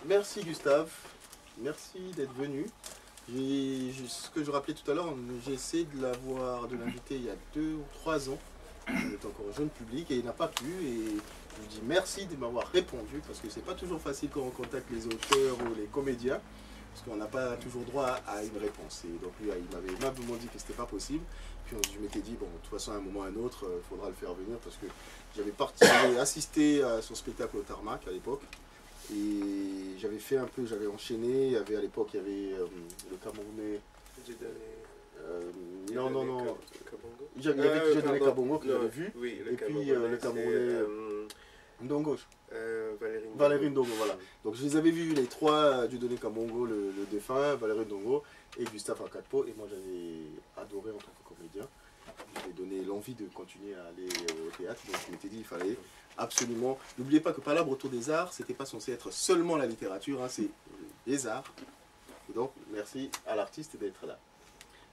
Merci Gustave, merci d'être venu. Ce que je rappelais tout à l'heure, j'ai essayé de l'inviter il y a 2 ou 3 ans. Il est encore jeune public et il n'a pas pu. Et je lui dis merci de m'avoir répondu parce que c'est pas toujours facile quand on contacte les auteurs ou les comédiens. Parce qu'on n'a pas toujours droit à une réponse. Et donc lui, il m'avait aimablement dit que c'était pas possible. Puis je m'étais dit, bon, de toute façon, à un moment ou à un autre, il faudra le faire venir parce que j'avais assisté à son spectacle au Tarmac à l'époque. Et j'avais fait un peu, j'avais enchaîné. Il y avait, à l'époque, il y avait le Camerounais. Non. Il y avait Dieudonné Kabongo que j'avais vu. Oui, et puis le Camerounais. Ndongo. Valérie Ndongo, voilà. Donc je les avais vus les trois, Dieudonné Kabongo, le défunt, Valérie Ndongo et Gustave Akatpo. Et moi j'avais adoré en tant que comédien. Il m'avait donné l'envie de continuer à aller au théâtre. Donc je m'étais dit il fallait absolument. N'oubliez pas que Palabre autour des arts, c'était pas censé être seulement la littérature, hein, c'est les arts. Et donc merci à l'artiste d'être là.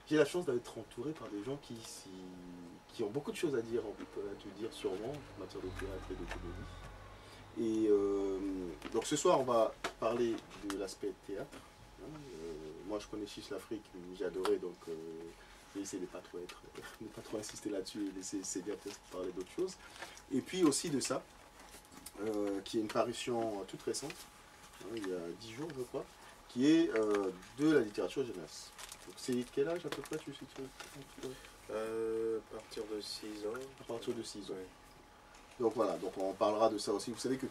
J'ai la chance d'être entouré par des gens qui ont beaucoup de choses à dire, on peut te dire sûrement, en matière de théâtre et de comédie. Et donc ce soir, on va parler de l'aspect théâtre. Moi, je connais Chiche l'Afrique, j'ai adoré, donc j'ai essayé de ne pas trop insister là-dessus et laisser Célia peut-être parler d'autres choses. Et puis aussi de ça, qui est une parution toute récente, il y a 10 jours, je crois, qui est de la littérature jeunesse. C'est quel âge à peu près tu situes? À partir de 6 ans. À partir de 6 ans. Ouais. Donc voilà, donc on parlera de ça aussi. Vous savez que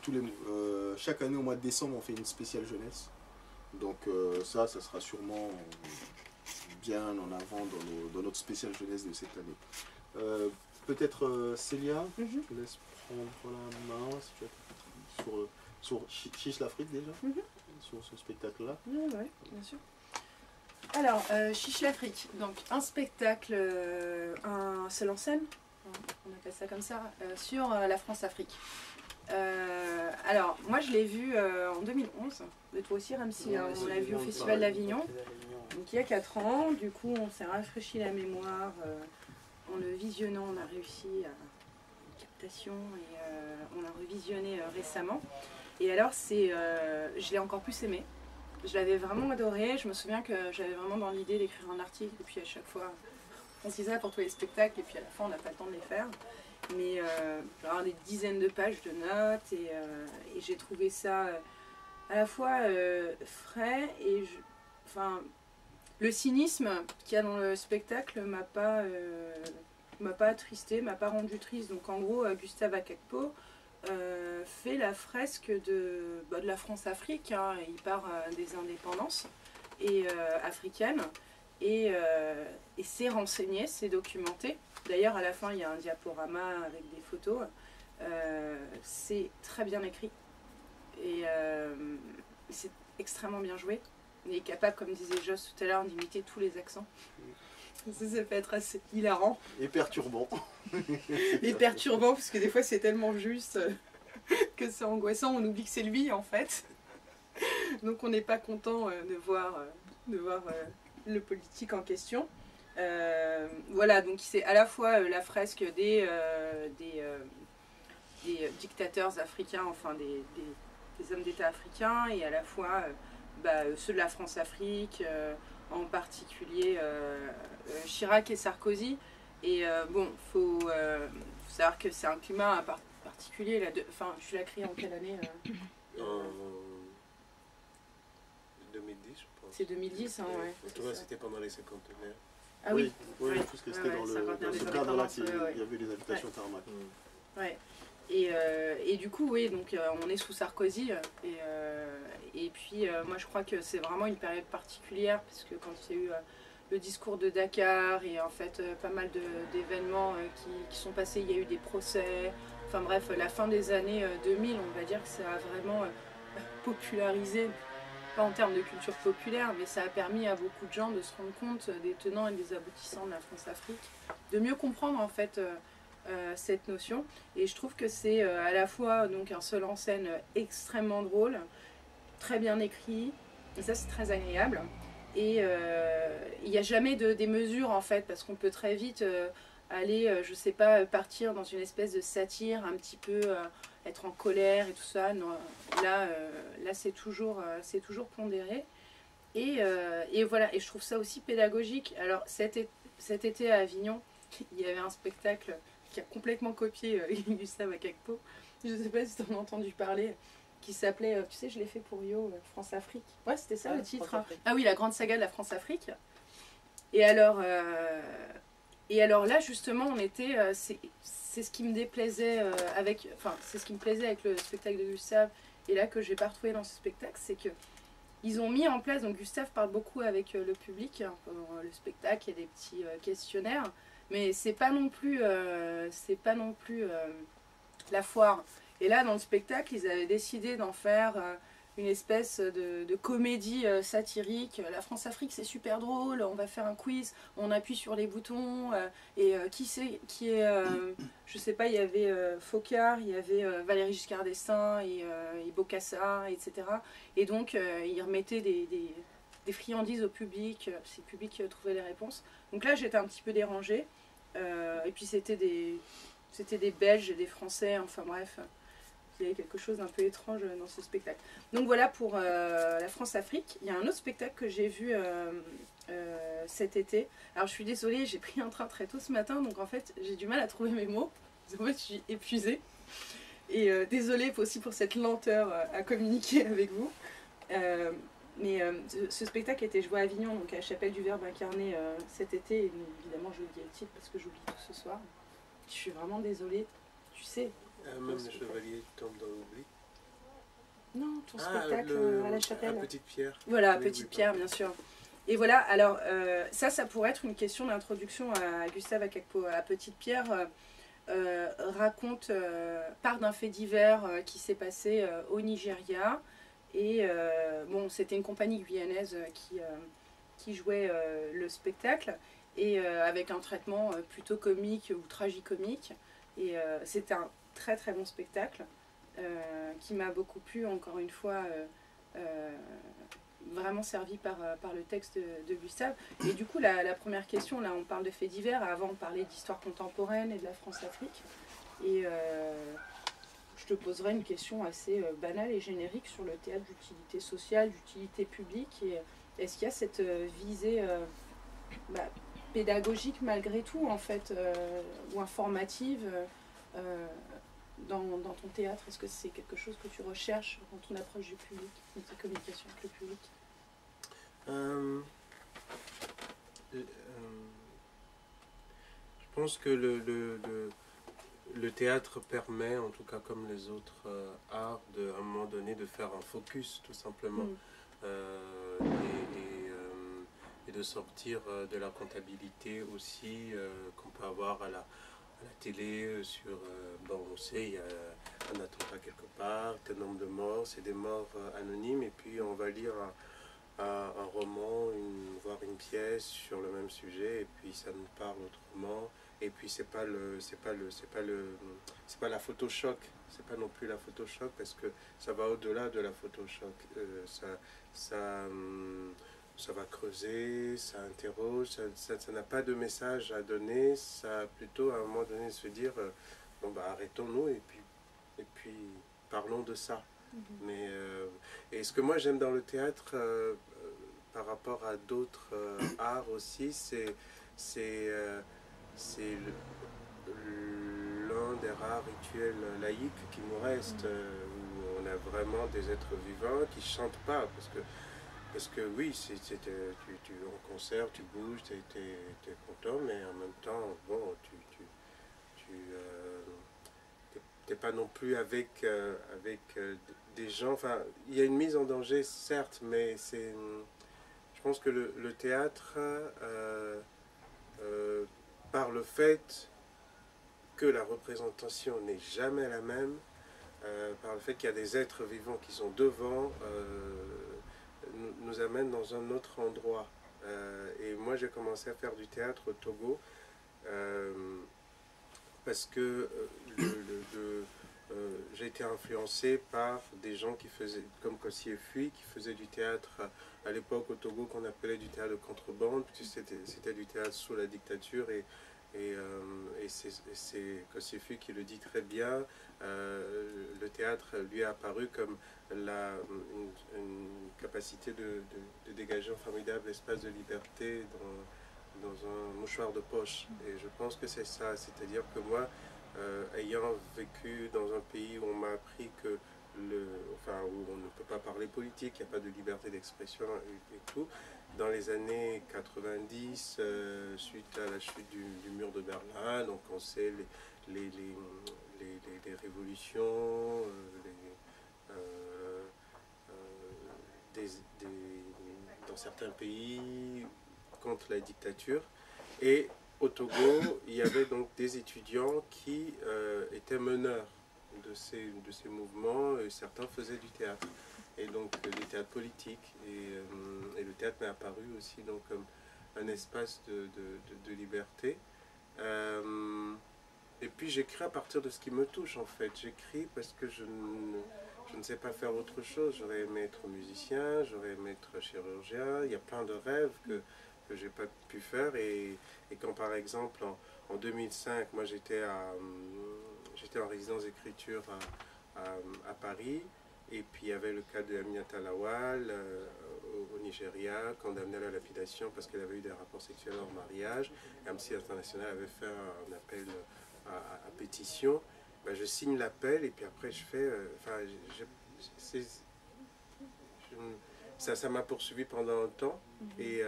chaque année au mois de décembre, on fait une spéciale jeunesse. Donc ça sera sûrement bien en avant dans notre spéciale jeunesse de cette année. Peut-être Célia, je te laisse prendre la main si tu as sur Chiche l'Afrique déjà, sur ce spectacle-là. Oui, bien sûr. Alors, Chiche l'Afrique, donc un spectacle, un seul en scène, on appelle ça comme ça, sur la France-Afrique. Alors, moi je l'ai vu en 2011, et toi aussi Ramsey, on l'a vu au Festival d'Avignon, donc il y a 4 ans, du coup on s'est rafraîchi la mémoire, en le visionnant, on a réussi à une captation et on l'a revisionné récemment. Et alors je l'ai encore plus aimé. Je l'avais vraiment adoré, je me souviens que j'avais vraiment dans l'idée d'écrire un article et puis à chaque fois on se disait ça pour tous les spectacles et puis à la fin on n'a pas le temps de les faire. Mais genre des dizaines de pages de notes et j'ai trouvé ça à la fois frais et enfin, le cynisme qu'il y a dans le spectacle m'a pas attristé, m'a pas rendu triste. Donc en gros Gustave Akatpo fait la fresque de la France-Afrique, hein. Il part des indépendances africaines et c'est renseigné, c'est documenté. D'ailleurs à la fin il y a un diaporama avec des photos, c'est très bien écrit et c'est extrêmement bien joué. Il est capable, comme disait Joss tout à l'heure, d'imiter tous les accents. Ça peut être assez hilarant. Et perturbant. Et perturbant, parce que des fois c'est tellement juste que c'est angoissant, on oublie que c'est lui en fait. Donc on n'est pas content de voir le politique en question. Voilà, donc c'est à la fois la fresque des dictateurs africains, enfin des hommes d'État africains, et à la fois ceux de la France-Afrique, en particulier Chirac et Sarkozy. Et bon, faut savoir que c'est un climat particulier. Enfin, tu l'as créé en quelle année 2010, je pense. C'est 2010, hein, ouais. En tout cas, c'était pendant les cinquantenaires. Ah oui, oui, parce que c'était dans ce cadre-là qu'il y avait les habitations Tarmac. Ouais. Et du coup, oui, donc on est sous Sarkozy, et puis moi je crois que c'est vraiment une période particulière, parce que quand il y a eu le discours de Dakar, et en fait pas mal d'événements qui sont passés, il y a eu des procès, enfin bref, la fin des années 2000, on va dire que ça a vraiment popularisé, pas en termes de culture populaire, mais ça a permis à beaucoup de gens de se rendre compte des tenants et des aboutissants de la France-Afrique, de mieux comprendre en fait cette notion. Et je trouve que c'est à la fois donc un seul en scène extrêmement drôle, très bien écrit, et ça c'est très agréable. Et il n'y a jamais des mesures en fait, parce qu'on peut très vite aller, je sais pas, partir dans une espèce de satire, un petit peu être en colère et tout ça. Non, là c'est toujours pondéré. Et voilà, et je trouve ça aussi pédagogique. Alors cet été à Avignon, il y avait un spectacle qui a complètement copié Gustave Akakpo. Je ne sais pas si tu en as entendu parler, qui s'appelait, tu sais, je l'ai fait pour Yo, France-Afrique. Ouais, c'était ça le titre. Ah oui, la grande saga de la France-Afrique. Et alors là, justement, on était, c'est ce qui me déplaisait c'est ce qui me plaisait avec le spectacle de Gustave, et là que je n'ai pas retrouvé dans ce spectacle, c'est que ils ont mis en place, donc Gustave parle beaucoup avec le public pendant le spectacle, il y a des petits questionnaires, mais c'est pas non plus la foire. Et là, dans le spectacle, ils avaient décidé d'en faire une espèce de comédie satirique. La France-Afrique, c'est super drôle, on va faire un quiz, on appuie sur les boutons, qui est je sais pas, il y avait Focard, il y avait Valéry Giscard d'Estaing et Bokassa, etc. Et donc, ils remettaient des friandises au public, si le public trouvait les réponses. Donc là, j'étais un petit peu dérangée. Et puis, c'était des Belges et des Français, enfin bref. Il y avait quelque chose d'un peu étrange dans ce spectacle. Donc voilà pour la France-Afrique. Il y a un autre spectacle que j'ai vu cet été. Alors je suis désolée, j'ai pris un train très tôt ce matin, donc en fait j'ai du mal à trouver mes mots. En fait je suis épuisée. Et désolée aussi pour cette lenteur à communiquer avec vous. Mais ce spectacle a été joué à Avignon, donc à la Chapelle du Verbe incarné cet été. Et évidemment j'ai oublié le titre parce que j'oublie tout ce soir. Je suis vraiment désolée, tu sais. Même le chevalier tombe dans l'oubli. Non, ton spectacle à la Chapelle. À Petite Pierre. Voilà, oui, Petite Pierre, bien sûr. Et voilà, alors ça pourrait être une question d'introduction à Gustave Akakpo. La Petite Pierre part d'un fait divers qui s'est passé au Nigeria. Et bon, c'était une compagnie guyanaise qui jouait le spectacle, et avec un traitement plutôt comique ou tragicomique. Et c'était un très très bon spectacle qui m'a beaucoup plu, encore une fois, vraiment servi par le texte de Gustave. Et du coup, la première question, là on parle de faits divers, avant on parlait d'histoire contemporaine et de la France-Afrique. Et je te poserai une question assez banale et générique sur le théâtre d'utilité sociale, d'utilité publique. Et est-ce qu'il y a cette visée pédagogique malgré tout, en fait, ou informative dans ton théâtre? Est-ce que c'est quelque chose que tu recherches dans ton approche du public, dans ta communication avec le public? Je pense que le théâtre permet, en tout cas comme les autres arts, à un moment donné de faire un focus tout simplement. Et de sortir de la comptabilité aussi qu'on peut avoir à la télé sur, bon on sait, il y a un attentat quelque part, tel nombre de morts, c'est des morts anonymes, et puis on va lire un roman, voire une pièce sur le même sujet, et puis ça nous parle autrement, et puis c'est pas la photochoc, c'est pas non plus la photochoc, parce que ça va au-delà de la photochoc, ça va creuser, ça interroge, ça n'a pas de message à donner, ça a plutôt à un moment donné se dire bon bah arrêtons-nous et puis parlons de ça. Mais et ce que moi j'aime dans le théâtre par rapport à d'autres arts aussi, c'est l'un des rares rituels laïques qui nous reste, où on a vraiment des êtres vivants qui chantent pas, parce que oui, tu en concert, tu bouges, tu es content, mais en même temps, bon, t'es pas non plus avec des gens. Enfin, il y a une mise en danger, certes, mais je pense que le théâtre, par le fait que la représentation n'est jamais la même, par le fait qu'il y a des êtres vivants qui sont devant, nous amène dans un autre endroit. Et moi j'ai commencé à faire du théâtre au Togo parce que j'ai été influencé par des gens qui faisaient, comme Kossi et Fui, qui faisaient du théâtre à l'époque au Togo qu'on appelait du théâtre de contrebande, puisque c'était du théâtre sous la dictature, Et c'est Kossifi qui le dit très bien, le théâtre lui est apparu comme une capacité de dégager un formidable espace de liberté dans un mouchoir de poche. Et je pense que c'est ça, c'est-à-dire que moi, ayant vécu dans un pays où on m'a appris que où on ne peut pas parler politique, il n'y a pas de liberté d'expression et tout, dans les années 90, suite à la chute du mur de Berlin, donc on sait les révolutions, dans certains pays contre la dictature. Et au Togo, il y avait donc des étudiants qui étaient meneurs de ces mouvements, et certains faisaient du théâtre. Et donc du théâtre politique, et le théâtre m'est apparu aussi donc comme un espace de liberté. Et puis j'écris à partir de ce qui me touche en fait. J'écris parce que je ne sais pas faire autre chose. J'aurais aimé être musicien, j'aurais aimé être chirurgien. Il y a plein de rêves que je n'ai pas pu faire. Et quand par exemple en 2005, moi j'étais en résidence d'écriture à Paris. Et puis il y avait le cas de Aminata Lawal au Nigeria, condamnée à la lapidation parce qu'elle avait eu des rapports sexuels hors mariage. Amnesty International avait fait un appel à pétition. Ben, je signe l'appel et puis après je fais... ça m'a poursuivi pendant un temps. Et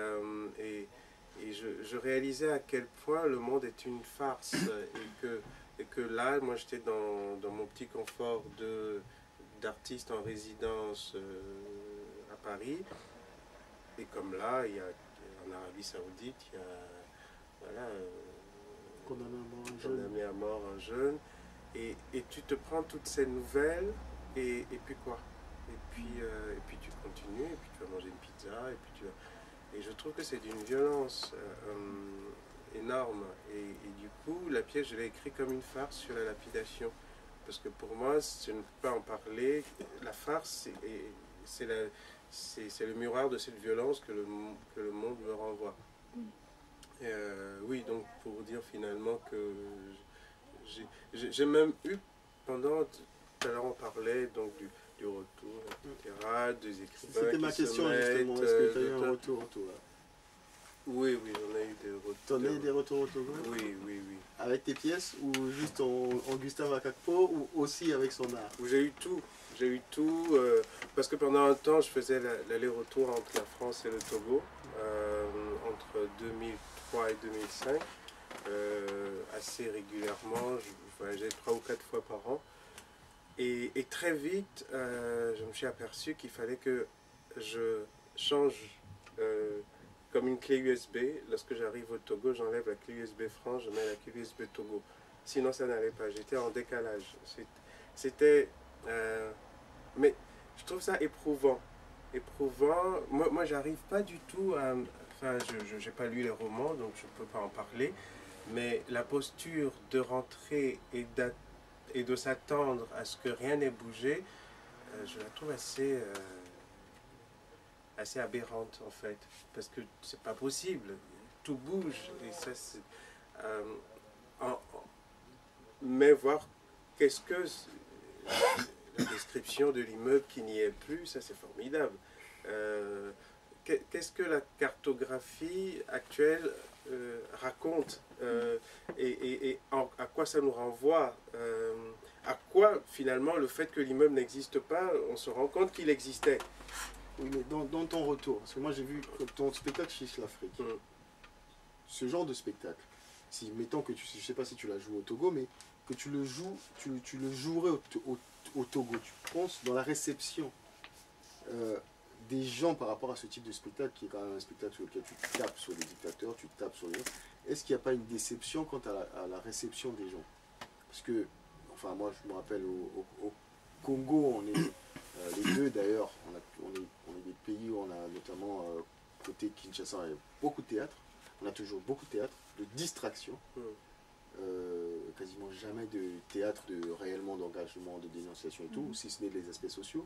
je réalisais à quel point le monde est une farce. Et que là, moi j'étais dans mon petit confort d'artiste en résidence à Paris. Et comme là, il y a en Arabie Saoudite, il y a condamné à mort un jeune. Et tu te prends toutes ces nouvelles, et puis quoi? Et puis tu continues, et puis tu vas manger une pizza, et je trouve que c'est d'une violence énorme. Et du coup, la pièce, je l'ai écrite comme une farce sur la lapidation. Parce que pour moi, je ne peux pas en parler. La farce, c'est le miroir de cette violence que le monde me renvoie. Oui, donc pour dire finalement que j'ai même eu, pendant, tout à l'heure on parlait donc du retour, etc., des écrivains. C'était ma question justement, est-ce que tu as eu un retour au Togo? Oui, j'en ai eu des retours. T'en as eu des retours au Togo? Oui. Avec tes pièces ou juste en Gustave Akakpo ou aussi avec son art? J'ai eu tout. Parce que pendant un temps, je faisais l'aller-retour entre la France et le Togo, entre 2003 et 2005, assez régulièrement. Je voyageais 3 ou 4 fois par an. Et très vite, je me suis aperçu qu'il fallait que je change comme une clé USB. Lorsque j'arrive au Togo, j'enlève la clé USB France, je mets la clé USB Togo. Sinon, ça n'allait pas. J'étais en décalage. C'était... mais je trouve ça éprouvant. Moi j'arrive pas du tout à... Enfin, je n'ai pas lu les romans, donc je ne peux pas en parler. Mais la posture de rentrer et de s'attendre à ce que rien n'ait bougé, je la trouve assez aberrante en fait. Parce que c'est pas possible. Tout bouge. Et ça, c'est... mais voir qu'est-ce que... La description de l'immeuble qui n'y est plus, ça c'est formidable. Qu'est-ce que la cartographie actuelle raconte et à quoi ça nous renvoie, à quoi finalement le fait que l'immeuble n'existe pas, on se rend compte qu'il existait. Oui, mais dans ton retour, parce que moi j'ai vu ton spectacle chez l'Afrique, ce genre de spectacle, si mettons que je ne sais pas si tu l'as joué au Togo, mais que tu le joues, tu le jouerais au Togo, tu penses dans la réception des gens par rapport à ce type de spectacle, qui est quand même un spectacle sur lequel tu tapes sur les dictateurs, tu tapes sur les gens, est-ce qu'il n'y a pas une déception quant à la réception des gens? Parce que, enfin moi je me rappelle au Congo, on est les deux d'ailleurs, on est des pays où on a notamment côté Kinshasa, il y a beaucoup de théâtre, on a toujours beaucoup de théâtre, de distraction. Quasiment jamais de théâtre réellement d'engagement, de dénonciation et tout, si ce n'est les aspects sociaux.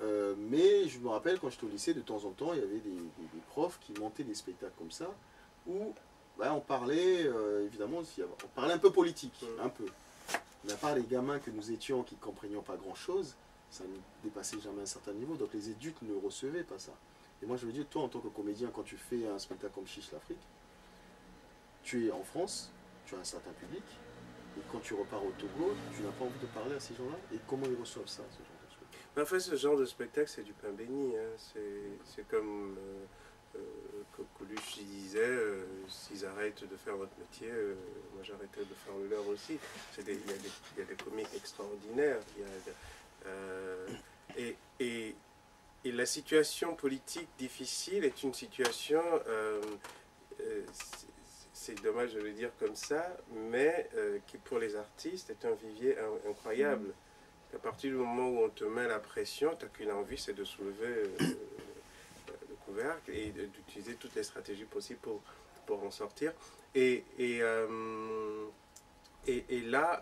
Mais je me rappelle quand j'étais au lycée, de temps en temps, il y avait des profs qui montaient des spectacles comme ça, où on parlait, évidemment, on parlait un peu politique, un peu. Mais à part les gamins que nous étions qui ne comprenions pas grand-chose, ça ne dépassait jamais un certain niveau, donc les adultes ne recevaient pas ça. Et moi je veux dire, toi en tant que comédien, quand tu fais un spectacle comme Chiche l'Afrique, tu es en France, tu as un certain public, et quand tu repars au Togo, tu n'as pas envie de parler à ces gens-là, et comment ils reçoivent ça, ce genre de spectacle? En fait, ce genre de spectacle, c'est du pain béni, hein. C'est comme Coluche disait, s'ils arrêtent de faire votre métier, moi j'arrêtais de faire le leur aussi. Il y a des comiques extraordinaires. Et la situation politique difficile est une situation, c'est dommage de le dire comme ça, mais qui pour les artistes est un vivier incroyable. À partir du moment où on te met la pression, tu n'as qu'une envie, c'est de soulever le couvercle et d'utiliser toutes les stratégies possibles pour en sortir. Et là,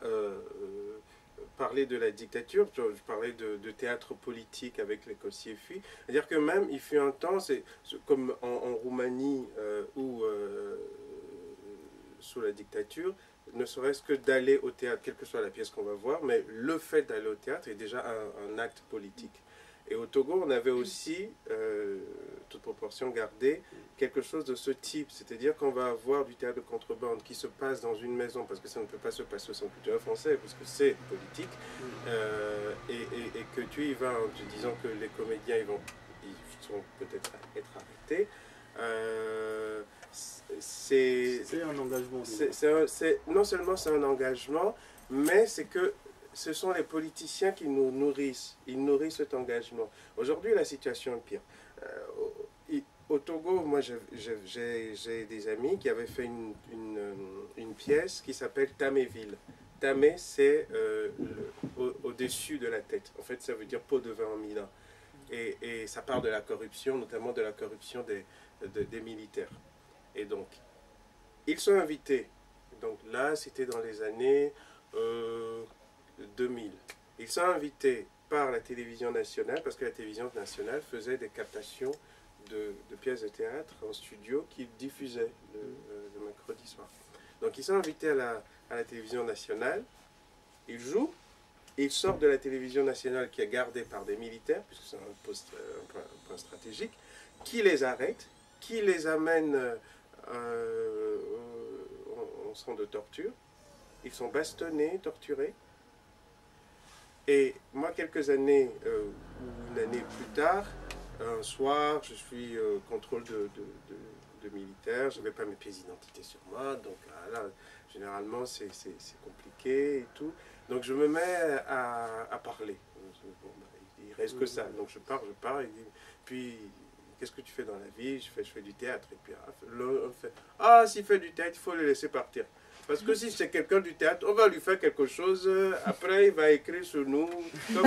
parler de la dictature, je parlais de théâtre politique avec les Kossiefi, c'est-à-dire que même, il fut un temps, c'est comme en Roumanie ou sous la dictature, ne serait-ce que d'aller au théâtre, quelle que soit la pièce qu'on va voir, mais le fait d'aller au théâtre est déjà un acte politique. Et au Togo, on avait aussi, toute proportion gardée, quelque chose de ce type. C'est-à-dire qu'on va avoir du théâtre de contrebande qui se passe dans une maison, parce que ça ne peut pas se passer au Centre culturel français, parce que c'est politique, et que tu y vas en te disant que les comédiens ils vont peut-être être arrêtés. C'est un engagement. Non seulement c'est un engagement, mais c'est que ce sont les politiciens qui nous nourrissent. Ils nourrissent cet engagement. Aujourd'hui, la situation est pire. Au Togo, moi, j'ai des amis qui avaient fait une pièce qui s'appelle Taméville. Tamé, c'est au-dessus de la tête. En fait, ça veut dire pot de vin en Milan. Et ça part de la corruption, notamment de la corruption des militaires. Et donc, ils sont invités. Donc là, c'était dans les années 2000. Ils sont invités par la télévision nationale, parce que la télévision nationale faisait des captations de pièces de théâtre en studio qu'ils diffusaient le mercredi soir. Donc ils sont invités à la télévision nationale, ils jouent, ils sortent de la télévision nationale qui est gardée par des militaires, puisque c'est un point stratégique, qui les arrête, qui les amène en centre de torture. Ils sont bastonnés, torturés. Et moi, quelques années, ou une année plus tard, un soir, je suis contrôle de militaires, je n'avais pas mes pièces d'identité sur moi, donc là, généralement, c'est compliqué et tout. Donc je me mets à parler. Bon, il reste que ça. Donc je pars, et puis qu'est-ce que tu fais dans la vie? Je fais du théâtre. Et puis on fait, s'il fait du théâtre, il faut le laisser partir. Parce que si c'est quelqu'un du théâtre, on va lui faire quelque chose, après il va écrire sur nous, comme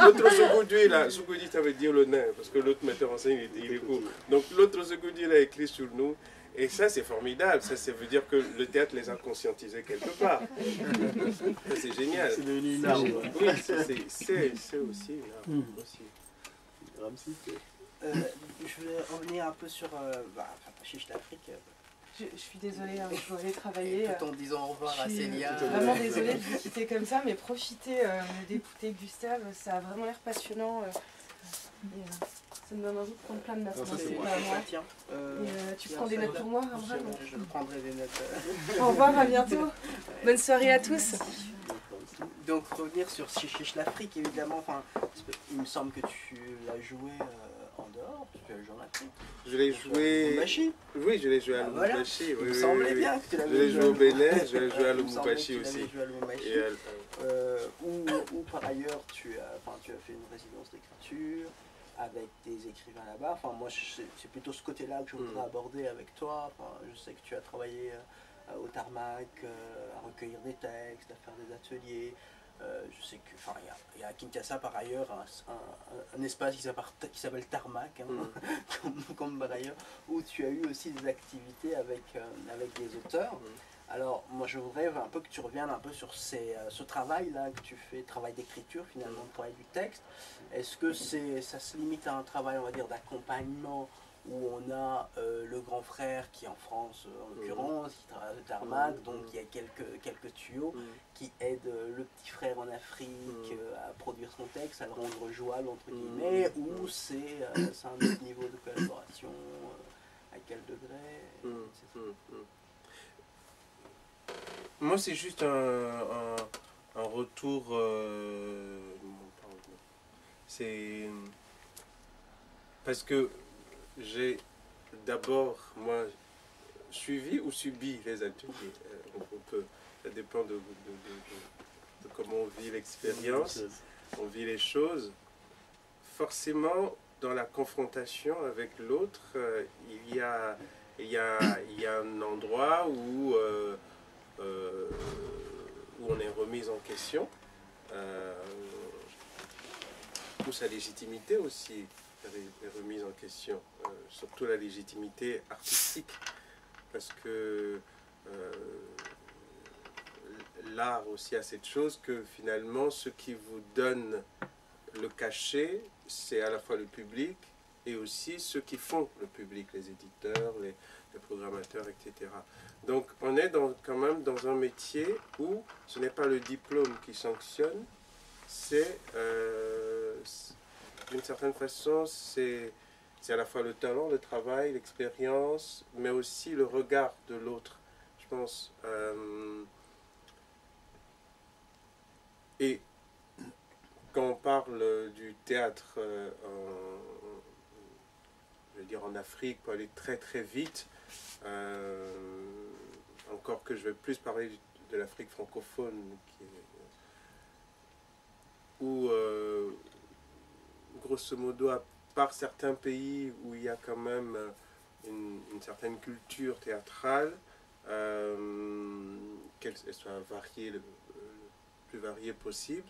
l'autre Sougoudi, là, Sougoudi ça veut dire le nain, parce que l'autre metteur en scène il est court. Donc l'autre Sougoudi il a écrit sur nous, et ça c'est formidable, ça veut dire que le théâtre les a conscientisés quelque part. C'est génial. C'est devenu une arme. Oui, c'est aussi une arme. Ramsey, je voulais revenir un peu sur Chiche l'Afrique. Je suis désolée, hein, je dois aller travailler. Tout en disant au revoir à Célia. Je suis vraiment désolée de vous quitter comme ça, mais profitez d'écouter Gustave, ça a vraiment l'air passionnant. Ça me donne envie de prendre plein de notes. C'est pas à moi. Tiens, Tu prends des notes pour moi, Abraham? Je prendrai des notes. Au revoir, à bientôt. Bonne soirée à tous. Donc revenir sur Chiche l'Afrique, évidemment, il me semble que tu l'as joué en dehors, tu as joué en Afrique. Je l'ai joué. Lubumbashi. Oui, je l'ai joué à Voilà. Lubumbashi. Il me semblait bien que tu l'avais Je l'ai joué au Bénin, je l'ai joué à Il me semblait que Lubumbashi tu l'avais aussi. joué à Lubumbashi. Ou par ailleurs tu as fait une résidence d'écriture avec des écrivains là-bas. Enfin, moi, c'est plutôt ce côté-là que je voudrais aborder avec toi. Enfin, je sais que tu as travaillé au Tarmac, à recueillir des textes, à faire des ateliers. Je sais que, il y a à Kinshasa par ailleurs un espace qui s'appelle Tarmac, comme par ailleurs, où tu as eu aussi des activités avec des auteurs. Alors, moi, je voudrais un peu que tu reviennes un peu sur ce travail-là que tu fais, travail d'écriture finalement, le travail du texte. Est-ce que ça se limite à un travail, on va dire, d'accompagnement, où on a le grand frère qui est en France en l'occurrence, qui travaille au tarmac, donc il y a quelques tuyaux qui aident le petit frère en Afrique à produire son texte, à le rendre jouable entre guillemets, ou c'est un autre niveau de collaboration, à quel degré, etc. Moi c'est juste un retour, c'est parce que j'ai d'abord, moi, suivi ou subi les ateliers. Ça dépend de comment on vit l'expérience, on vit les choses. Forcément, dans la confrontation avec l'autre, il y a un endroit où on est remis en question, où sa légitimité aussi est remise en question, surtout la légitimité artistique, parce que l'art aussi a cette chose que finalement ce qui vous donne le cachet, c'est à la fois le public et aussi ceux qui font le public, les éditeurs, les programmateurs, etc. Donc on est quand même dans un métier où ce n'est pas le diplôme qui sanctionne, c'est d'une certaine façon, c'est à la fois le talent, le travail, l'expérience, mais aussi le regard de l'autre, je pense. Et quand on parle du théâtre, je veux dire en Afrique, pour aller très très vite, encore que je vais plus parler de l'Afrique francophone, où grosso modo, à part certains pays où il y a quand même une certaine culture théâtrale, qu'elle soit variée, le plus variée possible,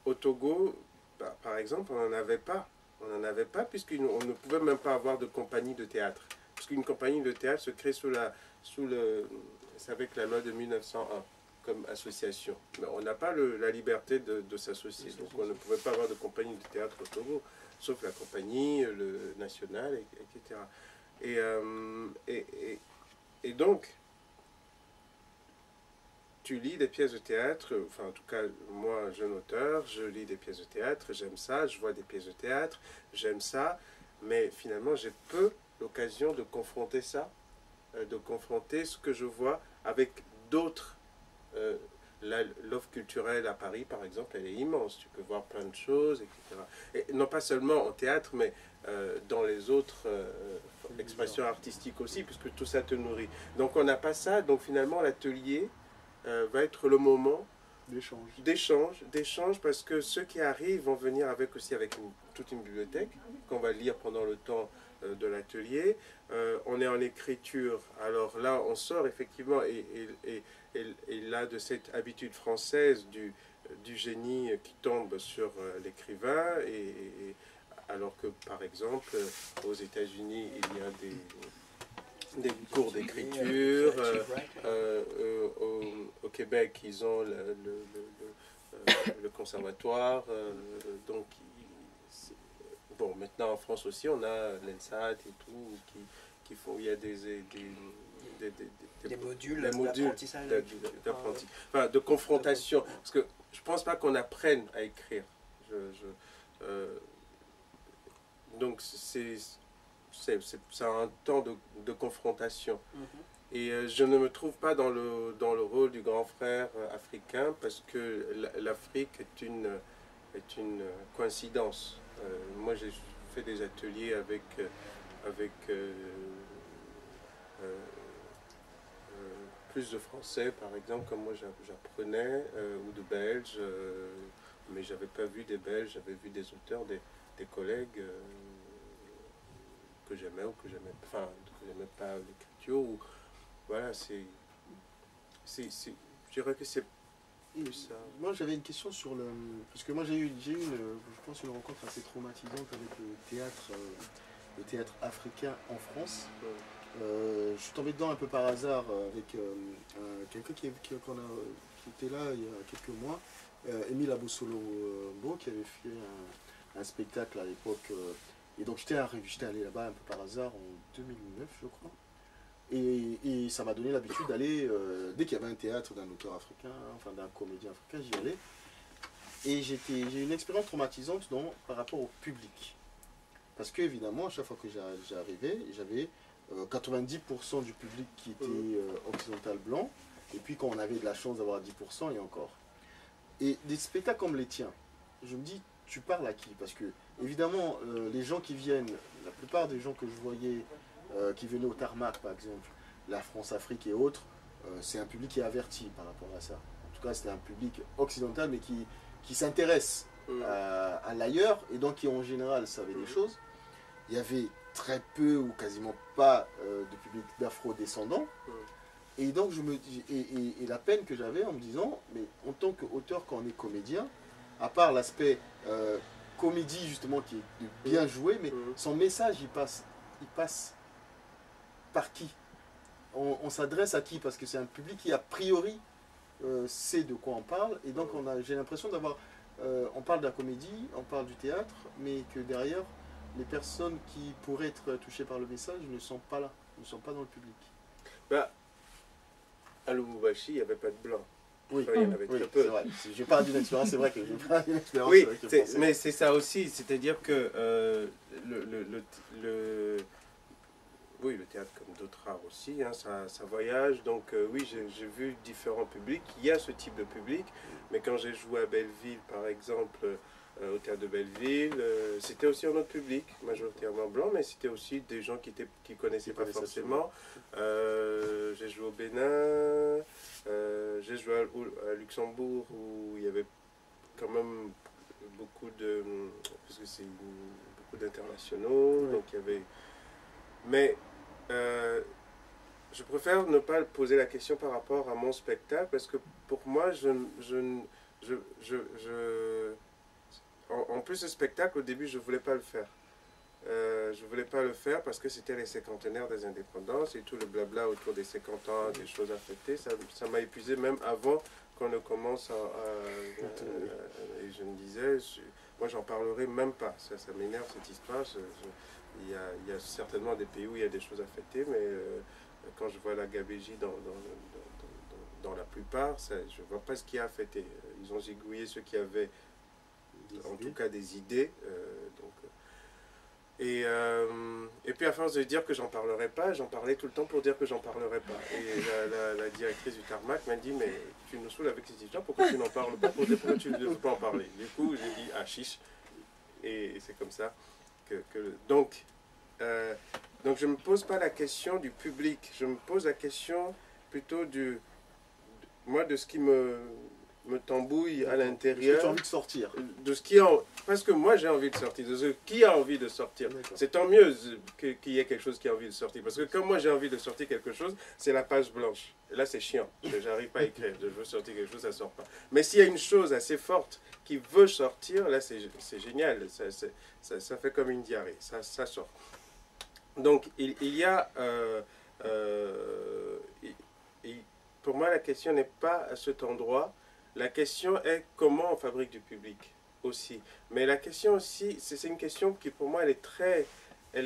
au Togo, par exemple, on n'en avait pas. On n'en avait pas puisqu'on ne pouvait même pas avoir de compagnie de théâtre. Puisqu'une compagnie de théâtre se crée c'est avec la loi de 1901 comme association. Mais on n'a pas la liberté de s'associer. Donc on ne pouvait pas avoir de compagnie de théâtre au Togo, sauf la compagnie, le national, etc. Et donc, tu lis des pièces de théâtre, enfin en tout cas moi jeune auteur, je lis des pièces de théâtre, j'aime ça, je vois des pièces de théâtre, j'aime ça, mais finalement j'ai peu l'occasion de confronter ça, de confronter ce que je vois avec d'autres. L'offre culturelle à Paris par exemple, elle est immense, tu peux voir plein de choses, etc. Et non pas seulement en théâtre, mais dans les autres expressions artistiques aussi, puisque tout ça te nourrit. Donc on n'a pas ça, donc finalement l'atelier va être le moment d'échange, parce que ceux qui arrivent vont venir aussi avec toute une bibliothèque qu'on va lire pendant le temps de l'atelier. On est en écriture, alors là on sort effectivement et là de cette habitude française du génie qui tombe sur l'écrivain, alors que par exemple aux États-Unis il y a des cours d'écriture, au Québec ils ont le conservatoire, donc bon, maintenant en France aussi on a l'ENSAT et tout qui font, il y a des modules d'apprentissage, enfin de confrontation, parce que je pense pas qu'on apprenne à écrire, donc c'est un temps de confrontation. Et je ne me trouve pas dans le rôle du grand frère africain, parce que l'Afrique est une coïncidence. Moi j'ai fait des ateliers avec plus de Français par exemple, comme moi j'apprenais, ou de Belges, mais j'avais pas vu des Belges, j'avais vu des auteurs, des collègues que j'aimais ou que j'aimais pas l'écriture, ou voilà, je dirais que c'est plus ça. Moi j'avais une question sur parce que moi j'ai eu je pense une rencontre assez traumatisante avec le théâtre africain en France. Je suis tombé dedans un peu par hasard avec quelqu'un qui était là il y a quelques mois, Émile Abosolo Mbo, qui avait fait un spectacle à l'époque Et donc j'étais allé là-bas un peu par hasard en 2009, je crois. Et ça m'a donné l'habitude d'aller, dès qu'il y avait un théâtre d'un auteur africain, enfin d'un comédien africain, j'y allais. Et j'ai eu une expérience traumatisante par rapport au public. Parce que évidemment, à chaque fois que j'arrivais, j'avais 90% du public qui était occidental blanc. Et puis quand on avait de la chance d'avoir 10% et encore. Et des spectacles comme les tiens, je me dis, tu parles à qui? Parce que évidemment, les gens qui viennent, la plupart des gens que je voyais, qui venaient au Tarmac par exemple, la France-Afrique et autres, c'est un public qui est averti par rapport à ça. En tout cas, c'était un public occidental, mais qui s'intéresse à l'ailleurs, et donc qui en général savait des choses. Il y avait très peu ou quasiment pas de public d'afro-descendants. Et donc, et la peine que j'avais en me disant, mais en tant qu'auteur, quand on est comédien, à part l'aspect comédie justement qui est de bien jouer, mais son message, il passe par qui? On s'adresse à qui? Parce que c'est un public qui, a priori, sait de quoi on parle. Et donc, j'ai l'impression d'avoir... on parle de la comédie, on parle du théâtre, mais que derrière, les personnes qui pourraient être touchées par le message ne sont pas là, ne sont pas dans le public. Bah, à Lubumbashi, il n'y avait pas de blanc. Oui, enfin, il y en avait très peu. C'est vrai. Je parle d'une expérience, c'est vrai que je parle d'une expérience. Oui, mais c'est ça aussi, c'est-à-dire que oui, le théâtre comme d'autres arts aussi, hein, ça voyage. Donc oui, j'ai vu différents publics. Il y a ce type de public, mais quand j'ai joué à Belleville, par exemple, au théâtre de Belleville, c'était aussi un autre public, majoritairement blanc, mais c'était aussi des gens qui ne connaissaient pas forcément. J'ai joué au Bénin, j'ai joué à Luxembourg, où il y avait quand même beaucoup de... parce que c'est beaucoup d'internationaux, donc il y avait... Mais je préfère ne pas poser la question par rapport à mon spectacle, parce que pour moi, en plus, ce spectacle, au début, je ne voulais pas le faire. Je ne voulais pas le faire parce que c'était les cinquantenaires des indépendances et tout le blabla autour des 50 ans, des choses à fêter. Ça m'a épuisé même avant qu'on ne commence et je me disais, moi, j'en parlerai même pas. Ça m'énerve, cette histoire. Il y a certainement des pays où il y a des choses à fêter, mais quand je vois la gabégie dans la plupart, je ne vois pas ce qu'il y a à fêter. Ils ont zigouillé ceux qui avaient, en tout cas, des idées. Et puis à force de dire que j'en parlerai pas, j'en parlais tout le temps pour dire que j'en parlerai pas. Et la directrice du Tarmac m'a dit, mais tu nous saoules avec cette histoire, pourquoi tu n'en parles pas? Pourquoi tu ne veux pas en parler? Du coup, j'ai dit, ah chiche. Et c'est comme ça. Donc, je ne me pose pas la question du public, je me pose la question plutôt de ce qui me tambouille à l'intérieur. De ce que tu as envie de sortir. De ce qui parce que moi j'ai envie de sortir, de ce qui a envie de sortir. C'est tant mieux qu'il y ait quelque chose qui a envie de sortir. Parce que quand moi j'ai envie de sortir quelque chose, c'est la page blanche. Et là c'est chiant, j'arrive pas à écrire, je veux sortir quelque chose, ça sort pas. Mais s'il y a une chose assez forte qui veut sortir, là c'est génial, ça fait comme une diarrhée, ça sort. Donc il y a... pour moi la question n'est pas à cet endroit. La question est comment on fabrique du public aussi. Mais la question aussi, c'est une question qui pour moi elle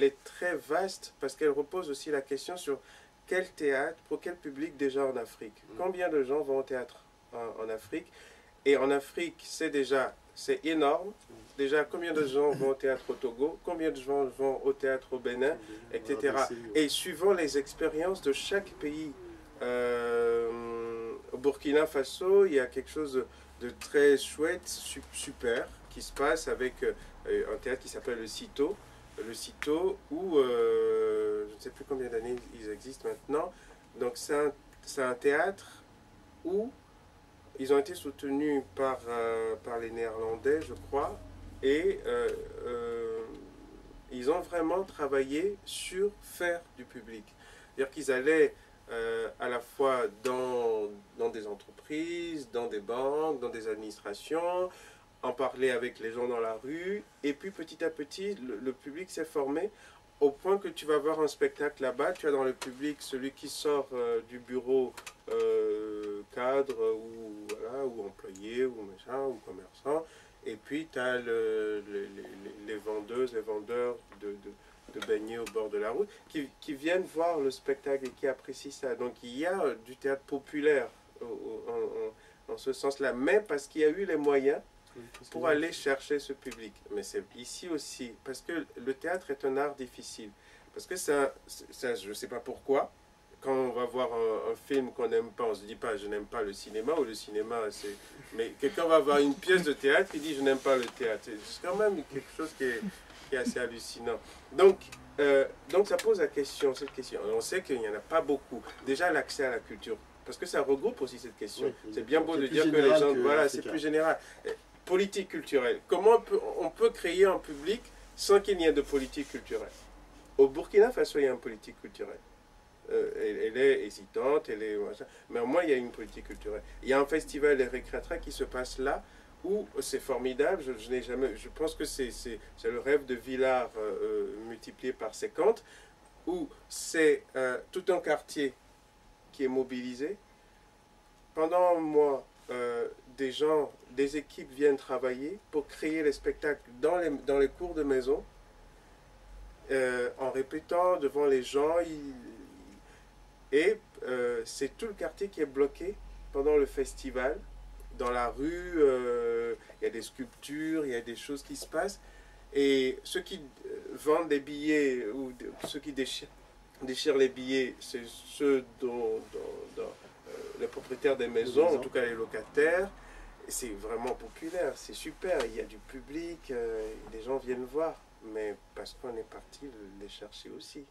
est très vaste parce qu'elle repose aussi la question sur quel théâtre, pour quel public déjà en Afrique. Combien de gens vont au théâtre en Afrique? Et en Afrique, c'est énorme. Déjà, combien de gens vont au théâtre au Togo? Combien de gens vont au théâtre au Bénin, etc. Et suivant les expériences de chaque pays, au Burkina Faso, il y a quelque chose de très chouette, super, qui se passe avec un théâtre qui s'appelle le CITO. Le CITO, où je ne sais plus combien d'années ils existent maintenant. Donc c'est un théâtre où ils ont été soutenus par les Néerlandais, je crois, et ils ont vraiment travaillé sur faire du public. C'est-à-dire qu'ils allaient à la fois dans des entreprises, dans des banques, dans des administrations, en parler avec les gens dans la rue, et puis petit à petit, le public s'est formé au point que tu vas voir un spectacle là-bas, tu as dans le public celui qui sort du bureau cadre ou en employés ou machin, ou commerçants. Et puis, tu as les vendeuses, les vendeurs de beignets au bord de la route qui viennent voir le spectacle et qui apprécient ça. Donc, il y a du théâtre populaire en ce sens-là, mais parce qu'il y a eu les moyens pour aller chercher ce public. Mais c'est ici aussi, parce que le théâtre est un art difficile. Parce que ça je ne sais pas pourquoi, quand on va voir un film qu'on n'aime pas, on ne se dit pas je n'aime pas le cinéma, ou le cinéma c'est... Mais quelqu'un va voir une pièce de théâtre qui dit je n'aime pas le théâtre. C'est quand même quelque chose qui est assez hallucinant. Donc ça pose la question, cette question. On sait qu'il n'y en a pas beaucoup. Déjà l'accès à la culture, parce que ça regroupe aussi cette question. Oui, c'est bien beau de dire que les gens... Voilà, c'est plus général. Politique culturelle. Comment on peut créer un public sans qu'il n'y ait de politique culturelle? Au Burkina Faso, il y a une politique culturelle. Elle est hésitante, mais au moins il y a une politique culturelle. Il y a un festival des récréateurs qui se passe là, où c'est formidable. Je pense que c'est le rêve de Villars multiplié par 50, où c'est tout un quartier qui est mobilisé. Pendant un mois, des équipes viennent travailler pour créer les spectacles dans les cours de maison, en répétant devant les gens. C'est tout le quartier qui est bloqué pendant le festival. Dans la rue, il y a des sculptures, il y a des choses qui se passent. Et ceux qui vendent des billets, ou ceux qui déchirent les billets, c'est ceux les propriétaires des maisons, en tout cas les locataires. C'est vraiment populaire, c'est super, il y a du public, les gens viennent voir, mais parce qu'on est parti les chercher aussi.